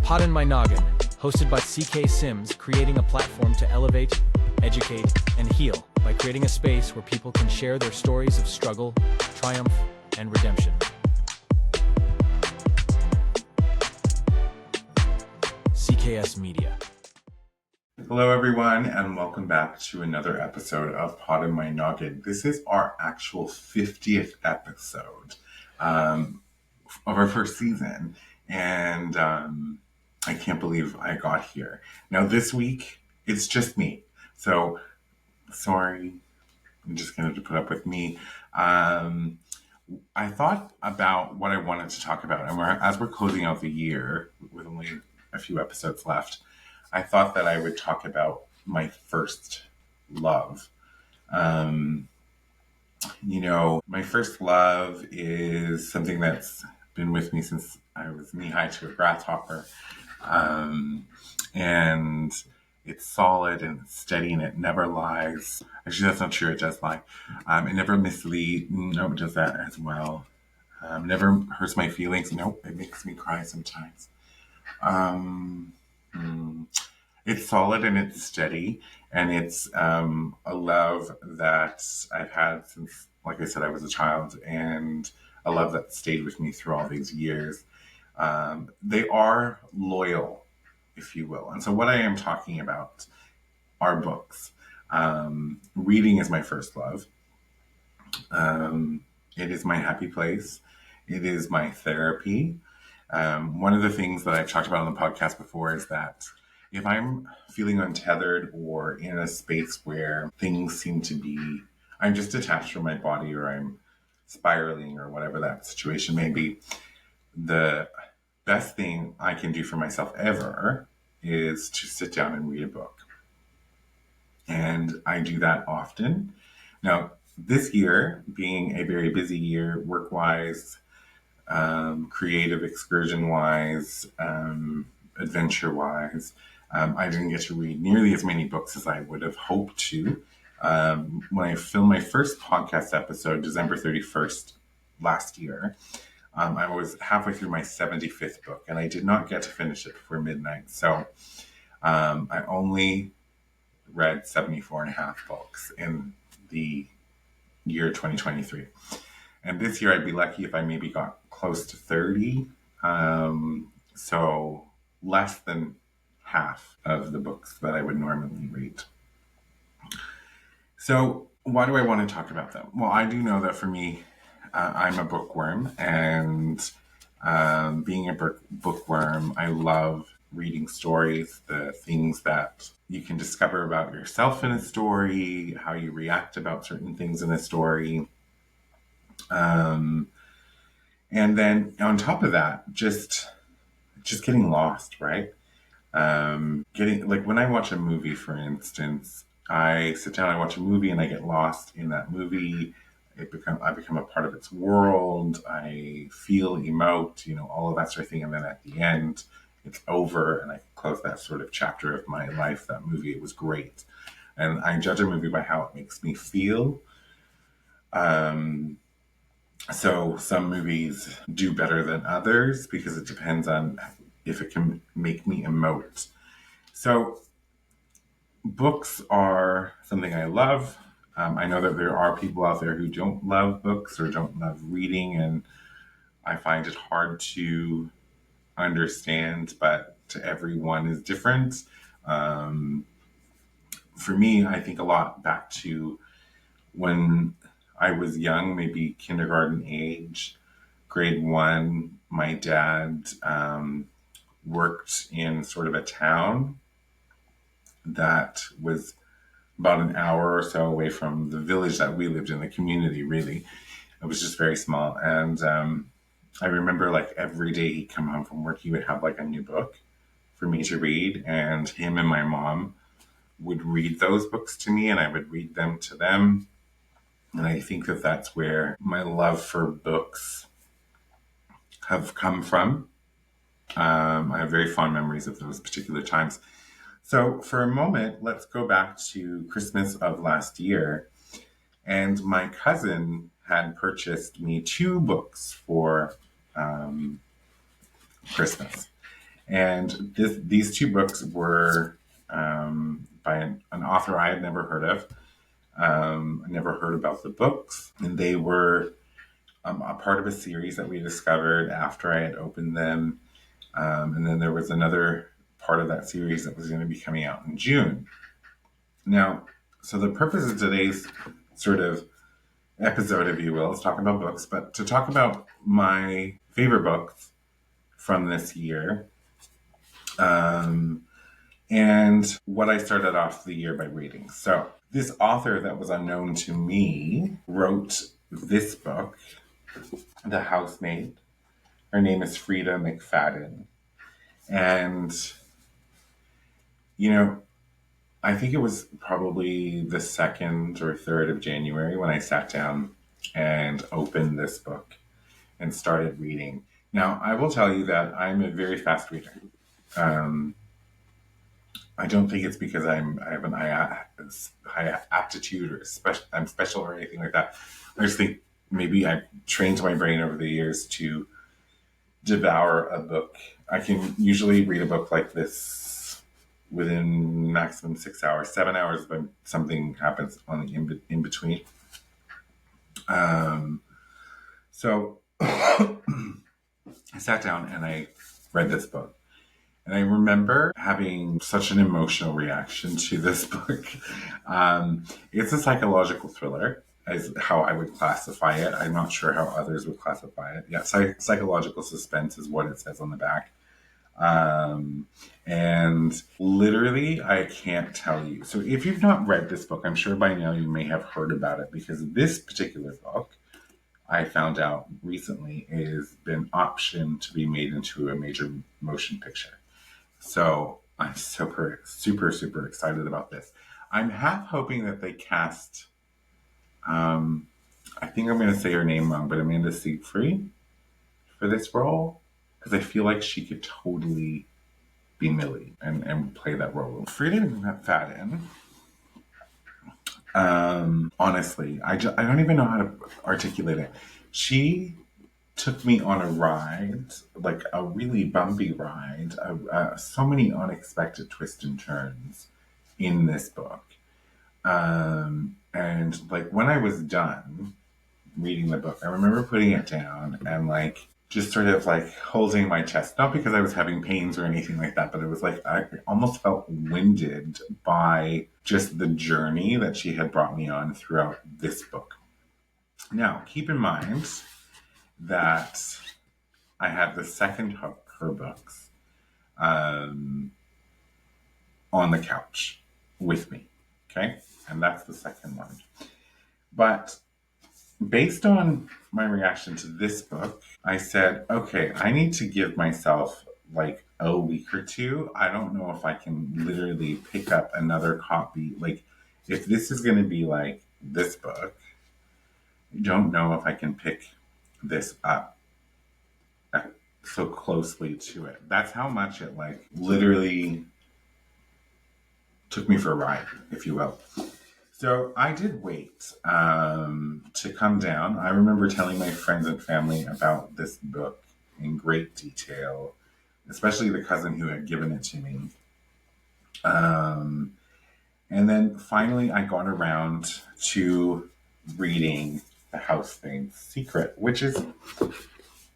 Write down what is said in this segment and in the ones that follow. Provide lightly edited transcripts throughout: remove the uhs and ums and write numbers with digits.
Poddin My Noggin, hosted by CK Sims, creating a platform to elevate, educate, and heal by creating a space where people can share their stories of struggle, triumph, and redemption. CKS Media. Hello everyone, and welcome back to another episode of Poddin My Noggin. This is our actual 50th episode of our first season, and I can't believe I got here. Now this week, it's just me, so sorry, you're just going to put up with me. I thought about what I wanted to talk about, and as we're closing out the year with only a few episodes left, I thought that I would talk about my first love. My first love is something that's been with me since I was knee-high to a grasshopper. And it's solid and it's steady and it never lies. Actually, that's not true. It does lie. It never misleads. No, it does that as well. Never hurts my feelings. Nope, it makes me cry sometimes. It's solid and it's steady, and it's a love that I've had since, like I said, I was a child, and a love that stayed with me through all these years. They are loyal, if you will. And so what I am talking about are books. Reading is my first love. It is my happy place. It is my therapy. One of the things that I've talked about on the podcast before is that if I'm feeling untethered or in a space where things seem to be, I'm just detached from my body or I'm spiraling or whatever that situation may be, the best thing I can do for myself ever is to sit down and read a book. And I do that often. Now, this year, being a very busy year, work-wise, creative excursion-wise, adventure-wise, I didn't get to read nearly as many books as I would have hoped to. When I filmed my first podcast episode, December 31st last year, I was halfway through my 75th book, and I did not get to finish it before midnight. So I only read 74 and a half books in the year 2023. And this year I'd be lucky if I maybe got close to 30. So less than half of the books that I would normally read. So why do I want to talk about them? Well, I do know that for me, I'm a bookworm, and being a bookworm, I love reading stories, the things that you can discover about yourself in a story, how you react about certain things in a story. And then on top of that, just getting lost, right? Getting, like, when I watch a movie, for instance, I sit down, I watch a movie, and I get lost in that movie. I become a part of its world. I feel, emote, all of that sort of thing. And then at the end, it's over, and I close that sort of chapter of my life, that movie. It was great. And I judge a movie by how it makes me feel. So some movies do better than others because it depends on if it can make me emote. So books are something I love. I know that there are people out there who don't love books or don't love reading, and I find it hard to understand, but to everyone is different. For me, I think a lot back to when I was young, maybe kindergarten age, grade 1, my dad worked in sort of a town that was about an hour or so away from the village that we lived in, the community, really. It was just very small. And I remember, like, every day he'd come home from work, he would have like a new book for me to read, and him and my mom would read those books to me, and I would read them to them. And I think that that's where my love for books have come from. I have very fond memories of those particular times. So for a moment, let's go back to Christmas of last year. And my cousin had purchased me 2 books for Christmas. And these two books were by an author I had never heard of. I never heard about the books, and they were a part of a series that we discovered after I had opened them. And then there was another part of that series that was going to be coming out in June. Now, so the purpose of today's sort of episode, if you will, is talking about books, but to talk about my favorite books from this year, and what I started off the year by reading. So this author that was unknown to me wrote this book, The Housemaid. Her name is Freida McFadden. And, you know, I think it was probably the 2nd or 3rd of January when I sat down and opened this book and started reading. Now, I will tell you that I'm a very fast reader. I don't think it's because I have an high aptitude or I'm special or anything like that. I just think maybe I've trained my brain over the years to devour a book. I can usually read a book like this within maximum 6 hours, 7 hours, but something happens on the in between. So I sat down and I read this book. And I remember having such an emotional reaction to this book. It's a psychological thriller, is how I would classify it. I'm not sure how others would classify it. Yeah, psychological suspense is what it says on the back. And literally, I can't tell you. So if you've not read this book, I'm sure by now you may have heard about it, because this particular book, I found out recently, has been optioned to be made into a major motion picture. So I'm super, super, super excited about this. I'm half hoping that they cast, I think I'm going to say her name wrong, but Amanda Seyfried for this role, because I feel like she could totally be Millie and play that role. Freida McFadden, honestly, I don't even know how to articulate it. She took me on a ride, like a really bumpy ride, so many unexpected twists and turns in this book. And like when I was done reading the book, I remember putting it down and like just sort of like holding my chest, not because I was having pains or anything like that, but it was like I almost felt winded by just the journey that she had brought me on throughout this book. Now, keep in mind that I have the second of her books on the couch with me, okay? And that's the second one. But based on my reaction to this book, I said, okay, I need to give myself like a week or two. I don't know if I can literally pick up another copy. Like, if this is going to be like this book, I don't know if I can pick this up so closely to it. That's how much it like literally took me for a ride, if you will. So I did wait to come down. I remember telling my friends and family about this book in great detail, especially the cousin who had given it to me. And then finally I got around to reading The Housemaid's Secret, which is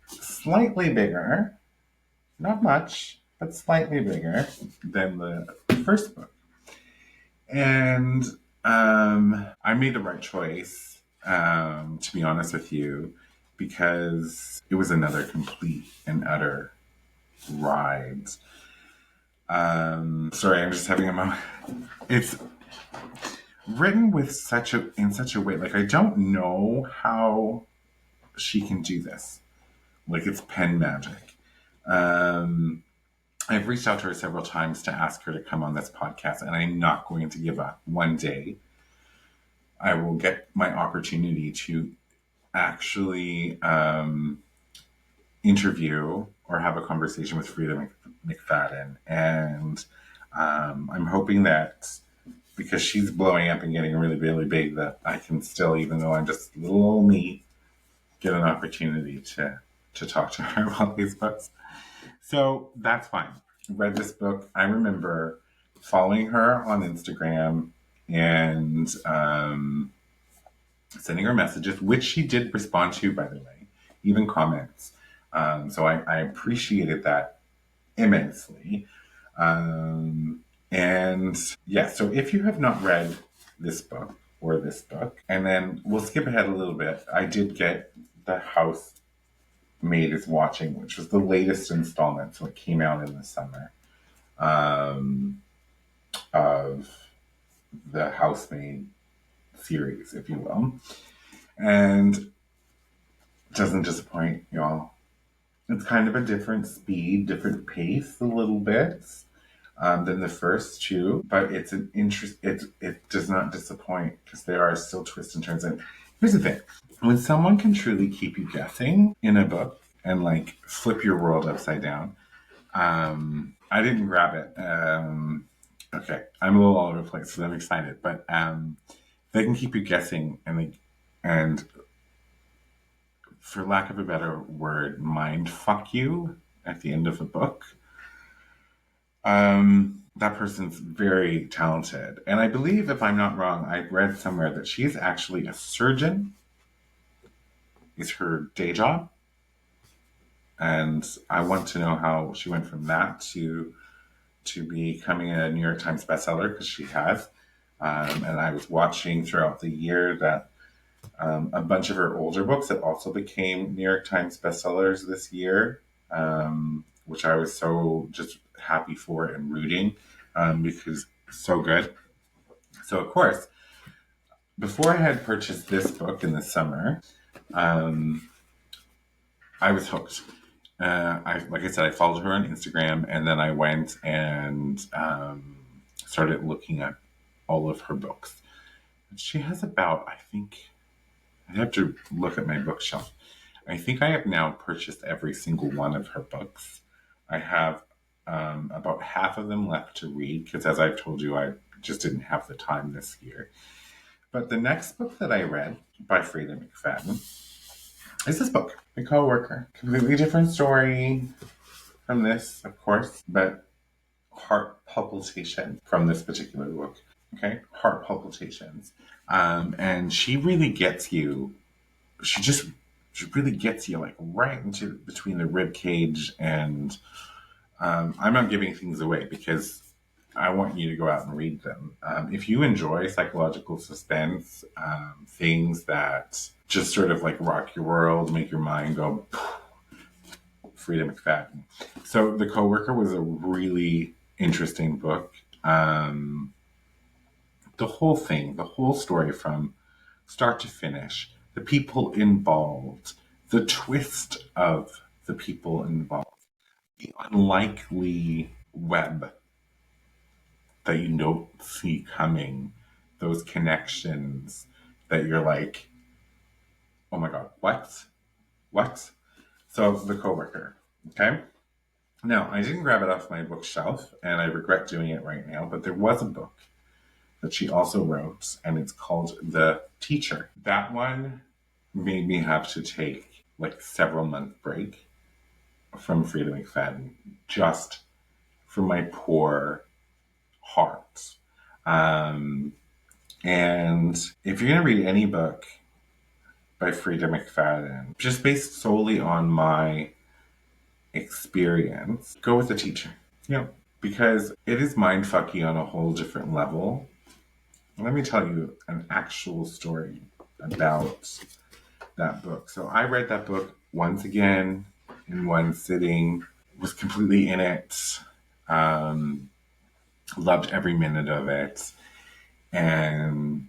slightly bigger, not much, but slightly bigger than the first book. And I made the right choice, to be honest with you, because it was another complete and utter ride. Sorry, I'm just having a moment. It's written with in such a way, like I don't know how she can do this. Like it's pen magic. I've reached out to her several times to ask her to come on this podcast, and I'm not going to give up. One day, I will get my opportunity to actually interview or have a conversation with Freida McFadden. And I'm hoping that because she's blowing up and getting really, really big, that I can still, even though I'm just little old me, get an opportunity to talk to her about these books. So that's fine. Read this book. I remember following her on Instagram and sending her messages, which she did respond to, by the way, even comments. So I appreciated that immensely. And yeah, so if you have not read this book or this book, and then we'll skip ahead a little bit, I did get The House Maid is Watching, which was the latest installment, so it came out in the summer, of the Housemaid series, if you will. And it doesn't disappoint, y'all. It's kind of a different speed, different pace a little bit than the first two, but it's an interest. It does not disappoint because there are still twists and turns. And here's the thing: when someone can truly keep you guessing in a book and like flip your world upside down, I didn't grab it. Okay, I'm a little all over the place, so I'm excited. But they can keep you guessing, and for lack of a better word, mind fuck you at the end of the book. That person's very talented. And I believe, if I'm not wrong, I read somewhere that she's actually a surgeon, is her day job. And I want to know how she went from that to becoming a New York Times bestseller, because she has. And I was watching throughout the year that a bunch of her older books that also became New York Times bestsellers this year, which I was so just happy for and rooting, because it's so good. So, of course, before I had purchased this book in the summer, I was hooked. Like I said, I followed her on Instagram, and then I went and started looking at all of her books. She has about, I think, I'd have to look at my bookshelf. I think I have now purchased every single one of her books. I have about half of them left to read because, as I've told you, I just didn't have the time this year. But the next book that I read by Freida McFadden is this book, The Coworker. Completely different story from this, of course, but heart palpitation from this particular book. Okay, heart palpitations. And she really gets you. She really gets you like right into between the rib cage, and I'm not giving things away because I want you to go out and read them. If you enjoy psychological suspense, things that just sort of like rock your world, make your mind go, Freida McFadden. So The Coworker was a really interesting book. The whole thing, the whole story from start to finish, the people involved, the twist of the people involved, the unlikely web that you don't see coming, those connections that you're like, oh my God, what? What? So, The Coworker, okay? Now, I didn't grab it off my bookshelf, and I regret doing it right now, but there was a book that she also wrote, and it's called The Teacher. That one made me have to take like several month break from Freida McFadden, just for my poor heart. And if you're going to read any book by Freida McFadden, just based solely on my experience, go with The Teacher. Yeah, because it is mindfucky on a whole different level. Let me tell you an actual story about that book. So I read that book once again in one sitting, was completely in it, loved every minute of it, and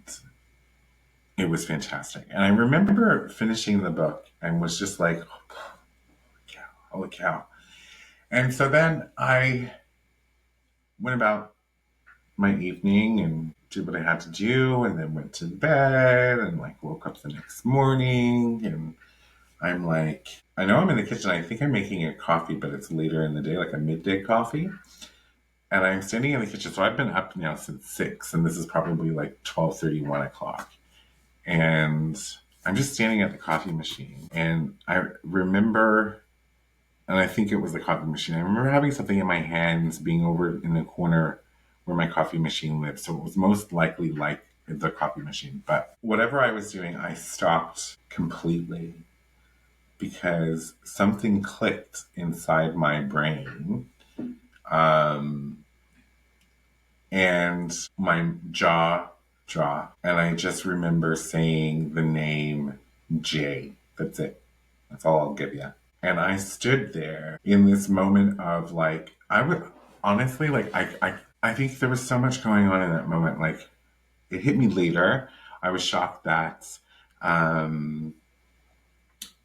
it was fantastic. And I remember finishing the book and was just like, holy cow. And so then I went about my evening and did what I had to do, and then went to bed and like woke up the next morning, and I'm like, I know I'm in the kitchen. I think I'm making a coffee, but it's later in the day, like a midday coffee. And I'm standing in the kitchen. So I've been up now since 6, and this is probably like 12:30, 1 o'clock. And I'm just standing at the coffee machine. And I remember and I think it was the coffee machine. I remember having something in my hands, being over in the corner where my coffee machine lived. So it was most likely like the coffee machine. But whatever I was doing, I stopped completely because something clicked inside my brain. Um, and my jaw dropped. And I just remember saying the name Jay. That's it. That's all I'll give you. And I stood there in this moment of like, I would honestly, like, I think there was so much going on in that moment. Like, it hit me later. I was shocked that um,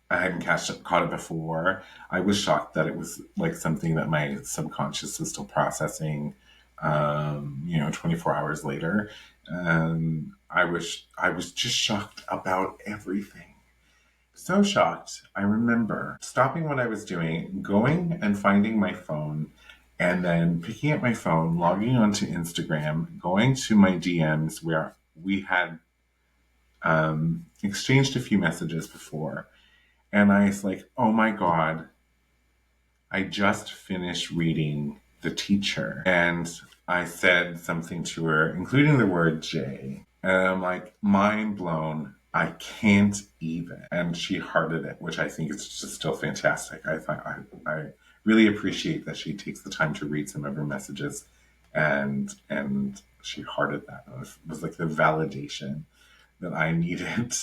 I hadn't caught it before. I was shocked that it was like something that my subconscious was still processing, 24 hours later. I was just shocked about everything. So shocked. I remember stopping what I was doing, going and finding my phone, and then picking up my phone, logging onto Instagram, going to my DMs where we had exchanged a few messages before. And I was like, oh my God, I just finished reading The Teacher. And I said something to her, including the word J. And I'm like, mind blown. I can't even. And she hearted it, which I think is just still fantastic. I really appreciate that she takes the time to read some of her messages, and she hearted that. It was like the validation that I needed.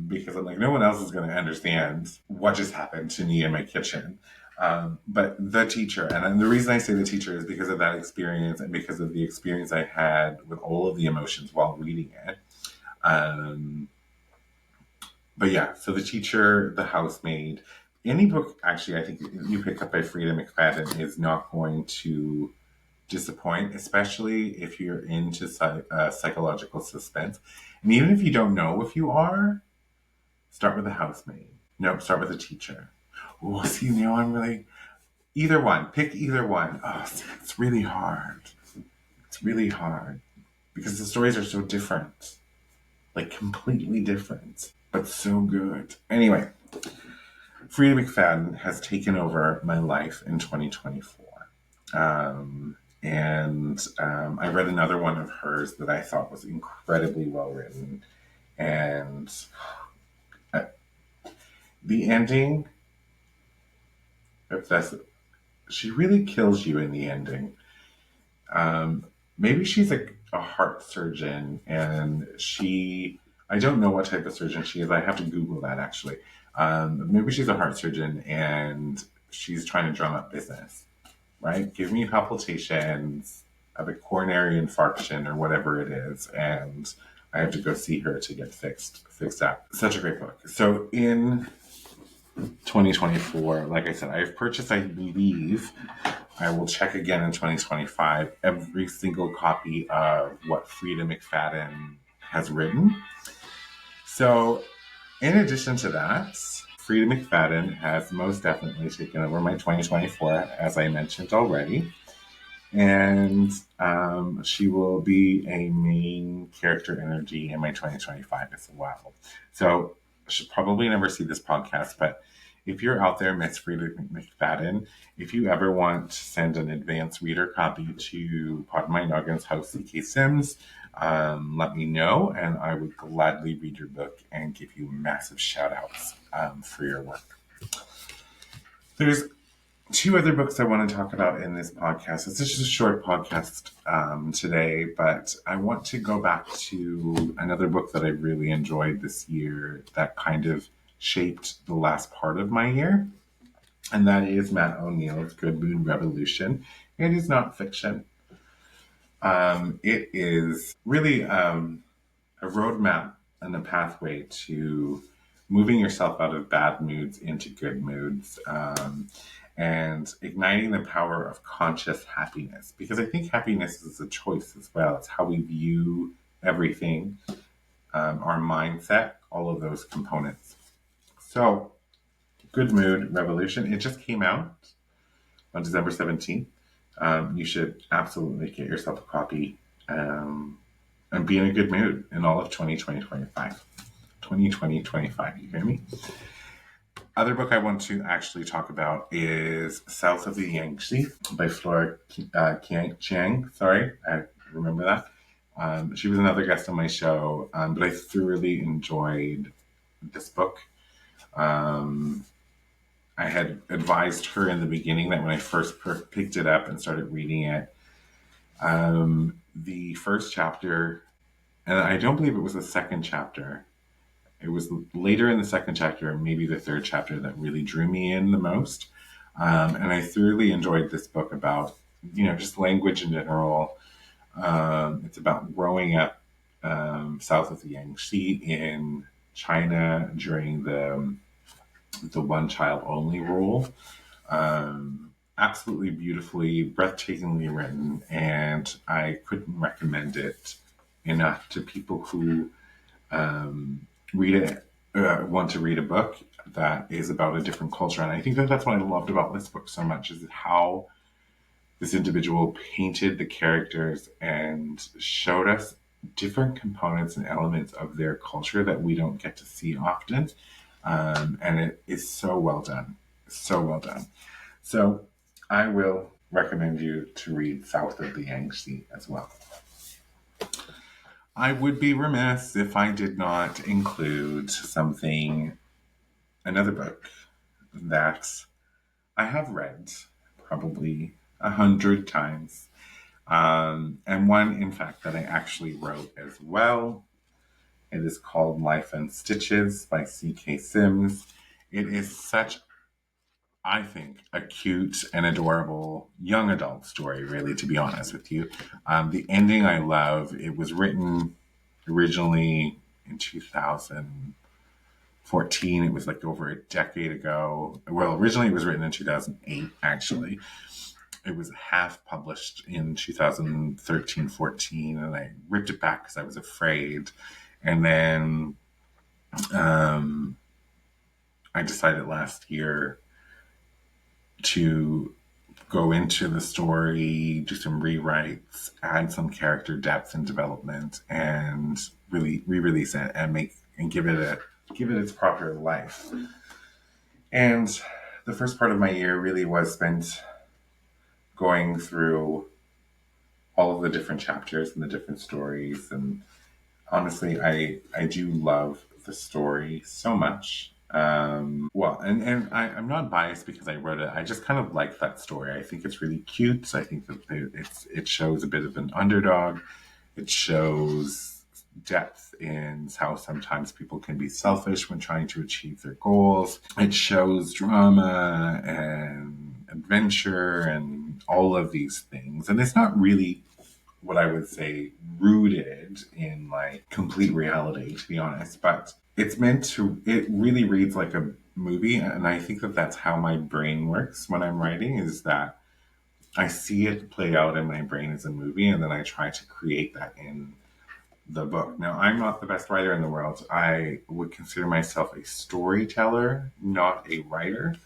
Because I'm like, no one else is going to understand what just happened to me in my kitchen. But the teacher, and the reason I say the teacher is because of that experience and because of the experience I had with all of the emotions while reading it. But yeah, so the teacher, the housemaid, any book actually I think you pick up by Freida McFadden is not going to disappoint, especially if you're into psychological suspense. And even if you don't know if you are, start with the housemaid. No, start with the teacher. Oh, see, now I'm really... Either one. Pick either one. Oh, see, it's really hard. It's really hard. Because the stories are so different. Like, completely different. But so good. Anyway, Freida McFadden has taken over my life in 2024. I read another one of hers that I thought was incredibly well written. And the ending, if that's... She really kills you in the ending. Maybe she's a heart surgeon, and I don't know what type of surgeon she is. I have to Google that actually. Maybe she's a heart surgeon and she's trying to drum up business, right? Give me palpitations, I have a coronary infarction or whatever it is, and I have to go see her to get fixed up. Such a great book. So in 2024, like I said, I've purchased, I believe, I will check again in 2025, every single copy of what Freida McFadden has written. So, in addition to that, Freida McFadden has most definitely taken over my 2024, as I mentioned already. And she will be a main character energy in my 2025 as well. So, I should probably never see this podcast, but if you're out there, Miss Freida McFadden, if you ever want to send an advanced reader copy to Poddin My Noggin's house, CK Sims, let me know, and I would gladly read your book and give you massive shout outs for your work. There's two other books I want to talk about in this podcast. It's just a short podcast today, but I want to go back to another book that I really enjoyed this year that kind of shaped the last part of my year, and that is Matt O'Neill's Good Mood Revolution. It is not fiction. It is really a roadmap and a pathway to moving yourself out of bad moods into good moods, and igniting the power of conscious happiness. Because I think happiness is a choice as well. It's how we view everything, our mindset, all of those components. So, Good Mood Revolution. It just came out on December 17th. You should absolutely get yourself a copy and be in a good mood in all of 2020-25. 2020-25, you hear me? Other book I want to actually talk about is South of the Yangtze by Flora Chiang. Sorry, I remember that. She was another guest on my show, but I thoroughly enjoyed this book. Um, I had advised her in the beginning that when I first picked it up and started reading it, the first chapter, and I don't believe it was the second chapter, it was later in the second chapter, maybe the third chapter, that really drew me in the most. And I thoroughly enjoyed this book about, just language in general. It's about growing up south of the Yangtze in China during the one child only rule. Absolutely beautifully, breathtakingly written, and I couldn't recommend it enough to people who read it, want to read a book that is about a different culture. And I think that that's what I loved about this book so much, is how this individual painted the characters and showed us different components and elements of their culture that we don't get to see often. And it is so well done. So well done. So I will recommend you to read South of the Yangtze as well. I would be remiss if I did not include another book that I have read probably 100 times. And one, in fact, that I actually wrote as well. It is called Life and Stitches by C.K. Sims. It is such, I think, a cute and adorable young adult story, really, to be honest with you. The ending I love. It was written originally in 2014. It was like over a decade ago. Well, originally it was written in 2008, actually. It was half published in 2013-14, and I ripped it back because I was afraid. And then I decided last year to go into the story, do some rewrites, add some character depth and development, and really re-release it and give it its proper life. And the first part of my year really was spent going through all of the different chapters and the different stories. And honestly, I do love the story so much. And I'm not biased because I wrote it. I just kind of like that story. I think it's really cute. I think that it shows a bit of an underdog. It shows depth in how sometimes people can be selfish when trying to achieve their goals. It shows drama and adventure and all of these things. And it's not really what I would say rooted in like complete reality, to be honest, but it really reads like a movie. And I think that that's how my brain works when I'm writing, is that I see it play out in my brain as a movie, and then I try to create that in the book. Now, I'm not the best writer in the world. I would consider myself a storyteller, not a writer.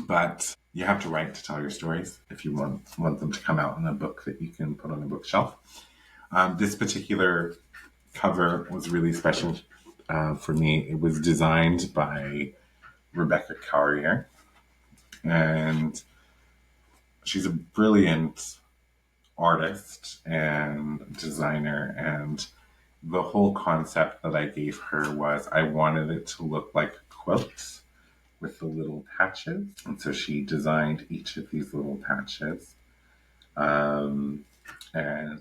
But you have to write to tell your stories if you want them to come out in a book that you can put on a bookshelf. This particular cover was really special for me. It was designed by Rebecca Carrier, and she's a brilliant artist and designer. And the whole concept that I gave her was I wanted it to look like a quilt with the little patches. And so she designed each of these little patches. And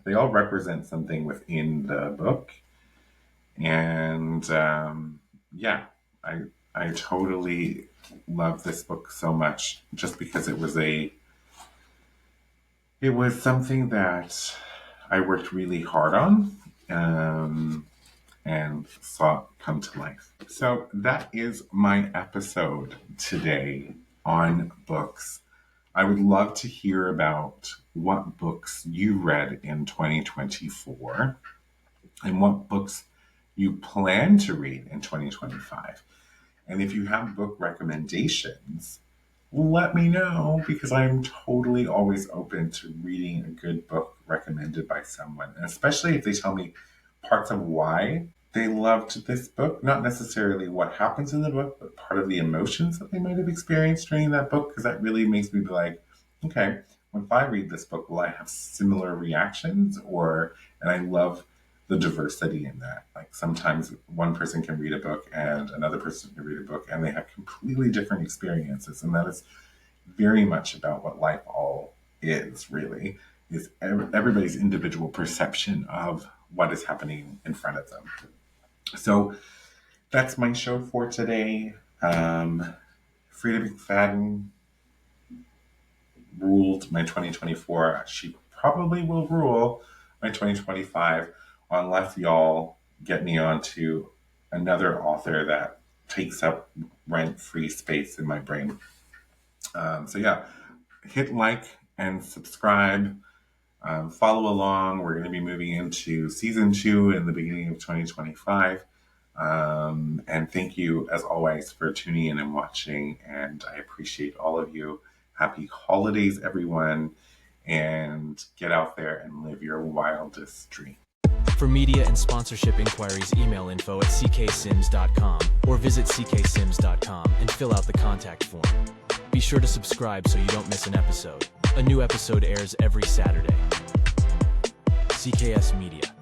they all represent something within the book. And yeah, I totally love this book so much, just because it was something that I worked really hard on. And saw come to life. So that is my episode today on books. I would love to hear about what books you read in 2024 and what books you plan to read in 2025. And if you have book recommendations, let me know, because I'm totally always open to reading a good book recommended by someone, and especially if they tell me parts of why they loved this book, not necessarily what happens in the book, but part of the emotions that they might have experienced during that book, because that really makes me be like, okay, if I read this book, will I have similar reactions? And I love the diversity in that. Like sometimes one person can read a book and another person can read a book and they have completely different experiences. And that is very much about what life all is, really, is everybody's individual perception of what is happening in front of them. So that's my show for today. Freida McFadden ruled my 2024. She probably will rule my 2025 unless y'all get me onto another author that takes up rent-free space in my brain. So yeah, hit like and subscribe. Follow along. We're going to be moving into season 2 in the beginning of 2025. And thank you, as always, for tuning in and watching. And I appreciate all of you. Happy holidays, everyone. And get out there and live your wildest dream. For media and sponsorship inquiries, email info@cksims.com or visit cksims.com and fill out the contact form. Be sure to subscribe so you don't miss an episode. A new episode airs every Saturday. CKS Media.